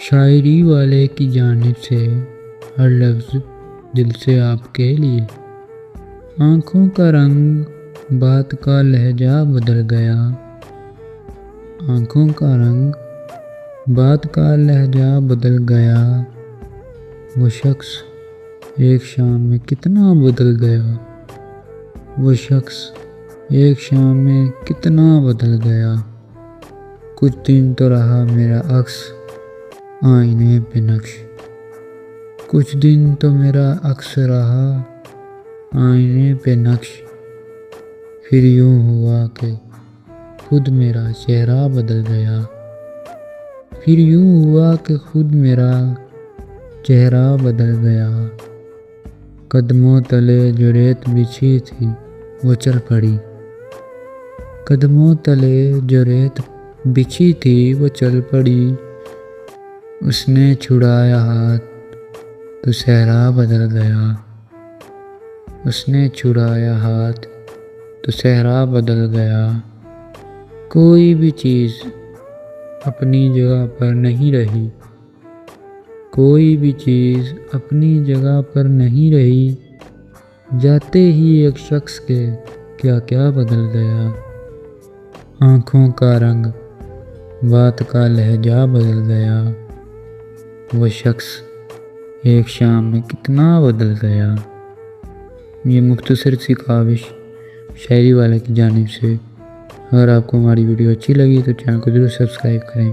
شاعری والے کی جانب سے ہر لفظ دل سے آپ کے لیے۔ آنکھوں کا رنگ بات کا لہجہ بدل گیا، آنکھوں کا رنگ بات کا لہجہ بدل گیا، وہ شخص ایک شام میں کتنا بدل گیا، وہ شخص ایک شام میں کتنا بدل گیا۔ کچھ دن تو رہا میرا عکس آئینے پہ نقش، کچھ دن تو میرا عکس رہا آئینے پہ نقش، پھر یوں ہوا کہ خود میرا چہرہ بدل گیا، پھر یوں ہوا کہ خود میرا چہرہ بدل گیا۔ قدموں تلے جو ریت بچھی تھی وہ چل پڑی، قدموں تلے جو ریت بچھی تھی وہ چل پڑی، اس نے چھڑایا ہاتھ تو صحرا بدل گیا، اس نے چھڑایا ہاتھ تو صحرا بدل گیا۔ کوئی بھی چیز اپنی جگہ پر نہیں رہی، کوئی بھی چیز اپنی جگہ پر نہیں رہی، جاتے ہی ایک شخص کے کیا کیا بدل گیا۔ آنکھوں کا رنگ بات کا لہجہ بدل گیا، وہ شخص ایک شام میں کتنا بدل گیا۔ یہ مختصر سی کاوش شاعری والے کی جانب سے۔ اگر آپ کو ہماری ویڈیو اچھی لگی تو چینل کو ضرور سبسکرائب کریں۔